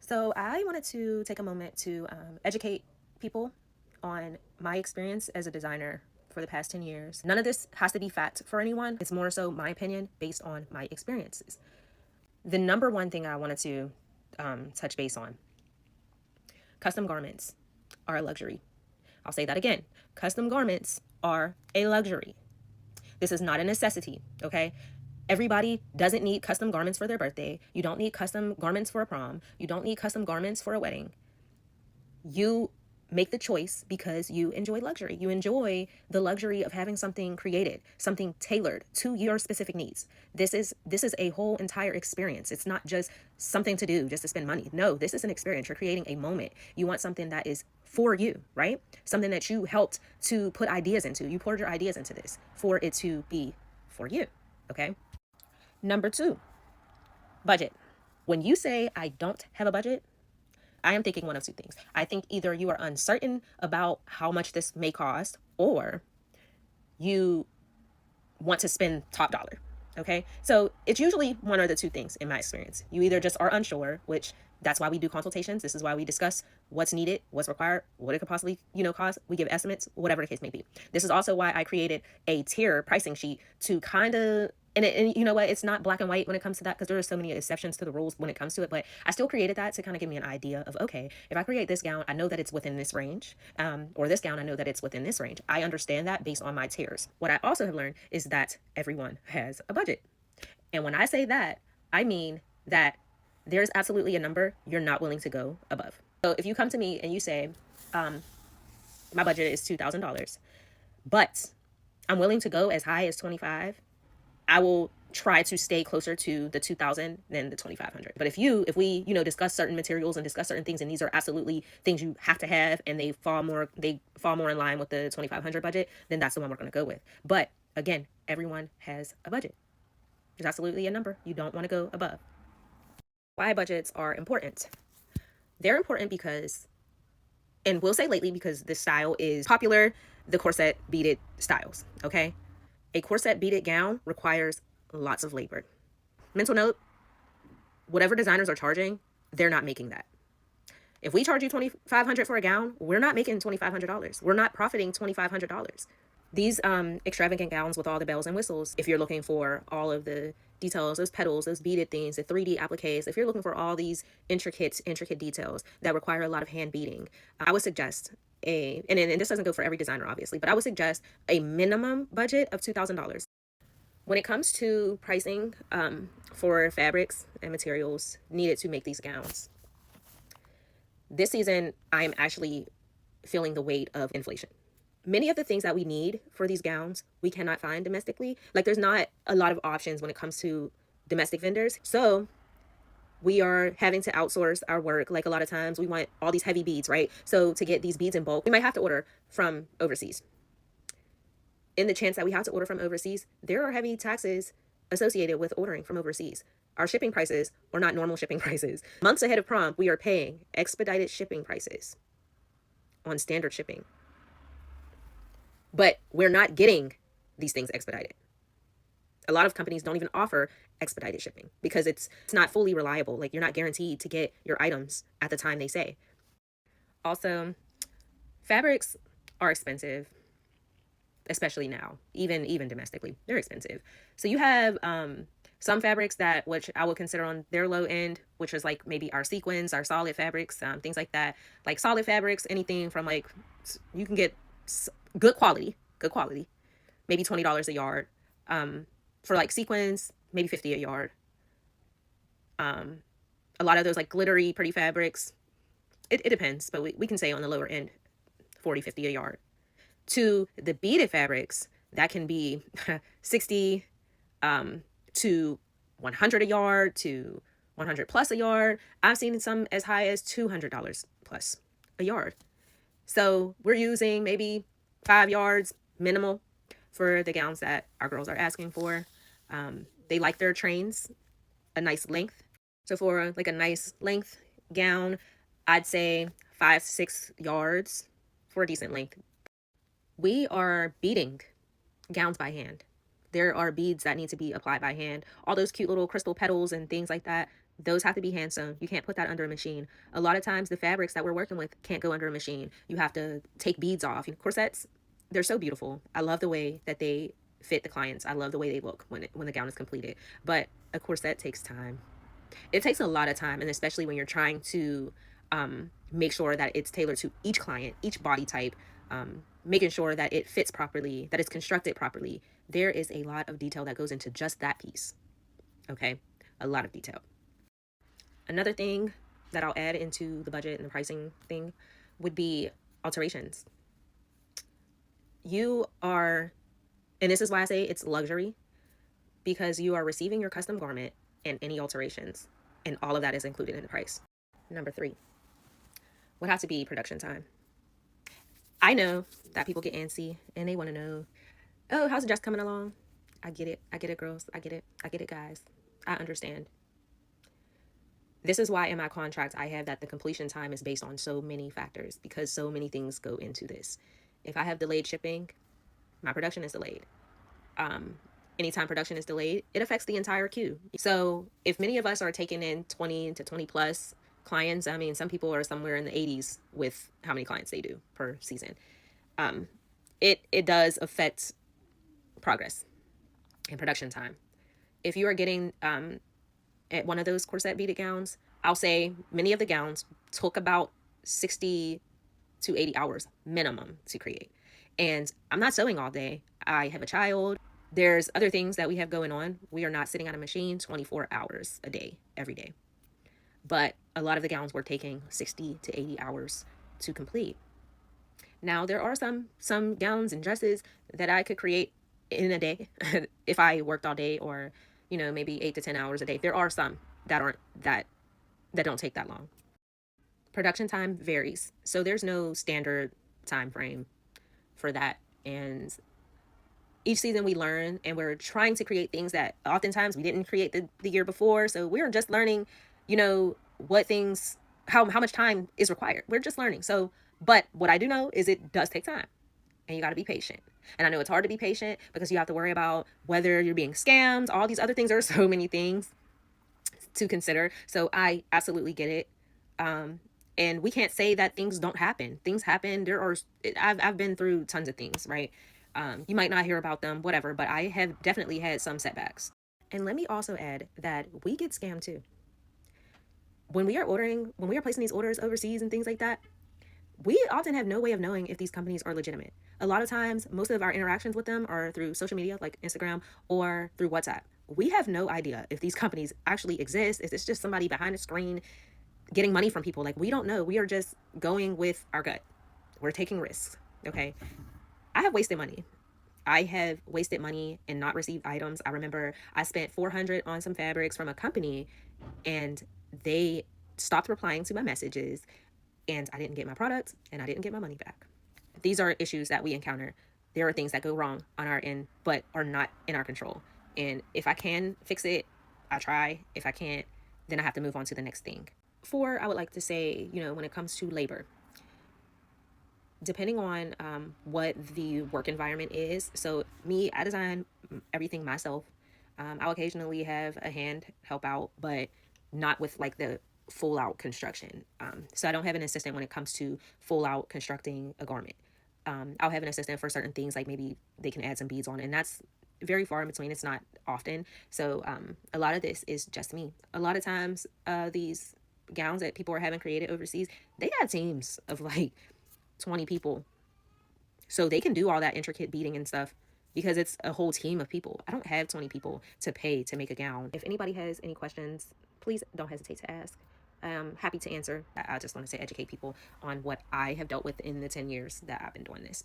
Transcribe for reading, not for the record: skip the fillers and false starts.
So I wanted to take a moment to educate people on my experience as a designer for the past 10 years. None of this has to be fact for anyone. It's more so my opinion based on my experiences. The number one thing I wanted to touch base on, custom garments are a luxury. I'll say that again. Custom garments are a luxury. This is not a necessity, okay? Everybody doesn't need custom garments for their birthday. You don't need custom garments for a prom. You don't need custom garments for a wedding. You make the choice because you enjoy luxury. You enjoy the luxury of having something created, something tailored to your specific needs. This is a whole entire experience. It's not just something to do just to spend money. No, this is an experience. You're creating a moment. You want something that is for you, right? Something that you helped to put ideas into. You poured your ideas into this for it to be for you, okay? Number two, budget. When you say I don't have a budget, I am thinking one of two things. I think either you are uncertain about how much this may cost, or you want to spend top dollar. Okay. So it's usually one of the two things in my experience. You either just are unsure, which that's why we do consultations. This is why we discuss what's needed, what's required, what it could possibly, cost. We give estimates, whatever the case may be. This is also why I created a tier pricing sheet to kind of, and you know what, it's not black and white when it comes to that, because there are so many exceptions to the rules when it comes to it, but I still created that to kind of give me an idea of, okay, if I create this gown, I know that it's within this range, or this gown, I know that it's within this range. I understand that based on my tiers. What I also have learned is that everyone has a budget. And when I say that, I mean that there's absolutely a number you're not willing to go above. So if you come to me and you say, my budget is $2,000, but I'm willing to go as high as 25, I will try to stay closer to the 2,000 than the 2,500. But if we, discuss certain materials and discuss certain things, and these are absolutely things you have to have, and they fall more in line with the 2,500 budget, then that's the one we're going to go with. But again, everyone has a budget. There's absolutely a number you don't want to go above. Why budgets are important? They're important because, and we'll say lately because this style is popular, the corset beaded styles, okay? A corset beaded gown requires lots of labor. Mental note, whatever designers are charging, they're not making that. If we charge you $2,500 for a gown, we're not making $2,500. We're not profiting $2,500. These extravagant gowns with all the bells and whistles, if you're looking for all of the details, those petals, those beaded things, the 3D appliques, if you're looking for all these intricate details that require a lot of hand beading, I would suggest and this doesn't go for every designer, obviously, but I would suggest a minimum budget of $2,000. When it comes to pricing for fabrics and materials needed to make these gowns, this season, I'm actually feeling the weight of inflation. Many of the things that we need for these gowns, we cannot find domestically. Like, there's not a lot of options when it comes to domestic vendors. So we are having to outsource our work. Like, a lot of times we want all these heavy beads, right? So to get these beads in bulk, we might have to order from overseas. In the chance that we have to order from overseas, there are heavy taxes associated with ordering from overseas. Our shipping prices are not normal shipping prices. Months ahead of prom, we are paying expedited shipping prices on standard shipping. But we're not getting these things expedited. A lot of companies don't even offer expedited shipping because it's not fully reliable. Like, you're not guaranteed to get your items at the time they say. Also, fabrics are expensive, especially now, even domestically, they're expensive. So you have some fabrics which I would consider on their low end, which is like maybe our sequins, our solid fabrics, things like that. Like solid fabrics, anything from like, you can get good quality, maybe $20 a yard. For like sequins, maybe $50 a yard. A lot of those like glittery, pretty fabrics, it depends, but we can say on the lower end, 40, 50 a yard. To the beaded fabrics, that can be 60 to 100 a yard, to 100 plus a yard. I've seen some as high as $200 plus a yard. So we're using maybe 5 yards minimal for the gowns that our girls are asking for. They like their trains a nice length. So for like a nice length gown, I'd say 5 to 6 yards for a decent length. We are beading gowns by hand. There are beads that need to be applied by hand. All those cute little crystal petals and things like that, Those have to be hand sewn. You can't put that under a machine. A lot of times the fabrics that we're working with can't go under a machine. You have to take beads off. Corsets, they're so beautiful. I love the way that they fit the clients. I love the way they look when the gown is completed. But a corset takes time. It takes a lot of time, and especially when you're trying to make sure that it's tailored to each client, each body type, making sure that it fits properly, that it's constructed properly. There is a lot of detail that goes into just that piece. Okay, a lot of detail. Another thing that I'll add into the budget and the pricing thing would be alterations. You are, and this is why I say it's luxury, because you are receiving your custom garment and any alterations, and all of that is included in the price. Number 3 would have to be production time. I know that people get antsy and they want to know, oh, how's the dress coming along? I get it. I get it, girls. I get it. I get it, guys. I understand. This is why in my contract I have that the completion time is based on so many factors, because so many things go into this. If I have delayed shipping, my production is delayed. Anytime production is delayed, it affects the entire queue. So if many of us are taking in 20 to 20 plus clients, I mean, some people are somewhere in the 80s with how many clients they do per season. It does affect progress and production time. If you are getting at one of those corset beaded gowns, I'll say many of the gowns took about 60 to 80 hours minimum to create. And I'm not sewing all day. I have a child. There's other things that we have going on. We are not sitting on a machine 24 hours a day, every day. But a lot of the gowns were taking 60 to 80 hours to complete. Now, there are some gowns and dresses that I could create in a day if I worked all day, or, maybe 8 to 10 hours a day. There are some that aren't that don't take that long. Production time varies. So there's no standard time frame for that. And each season we learn, and we're trying to create things that oftentimes we didn't create the year before. So we're just learning, what things, how much time is required. We're just learning. So, but what I do know is it does take time, and you got to be patient. And I know it's hard to be patient because you have to worry about whether you're being scammed, all these other things. There are so many things to consider. So I absolutely get it. And we can't say that things don't happen. Things happen. I've been through tons of things, right? You might not hear about them, whatever, but I have definitely had some setbacks. And let me also add that we get scammed too. When we are placing these orders overseas and things like that, we often have no way of knowing if these companies are legitimate. A lot of times, most of our interactions with them are through social media, like Instagram, or through WhatsApp. We have no idea if these companies actually exist. Is this just somebody behind the screen getting money from people? Like, we don't know. We are just going with our gut. We're taking risks, okay? I have wasted money. I have wasted money and not received items. I remember I spent $400 on some fabrics from a company, and they stopped replying to my messages, and I didn't get my product, and I didn't get my money back. These are issues that we encounter. There are things that go wrong on our end, but are not in our control. And if I can fix it, I try. If I can't, then I have to move on to the next thing. 4, I would like to say, when it comes to labor, depending on what the work environment is. So me, I design everything myself. I'll occasionally have a hand help out, but not with like the full out construction. So I don't have an assistant when it comes to full out constructing a garment. I'll have an assistant for certain things, like maybe they can add some beads on, and that's very far in between. It's not often. So a lot of this is just me. A lot of times these gowns that people are having created overseas, they got teams of like 20 people. So they can do all that intricate beading and stuff because it's a whole team of people. I don't have 20 people to pay to make a gown. If anybody has any questions, please don't hesitate to ask. I'm happy to answer. I just want to say educate people on what I have dealt with in the 10 years that I've been doing this.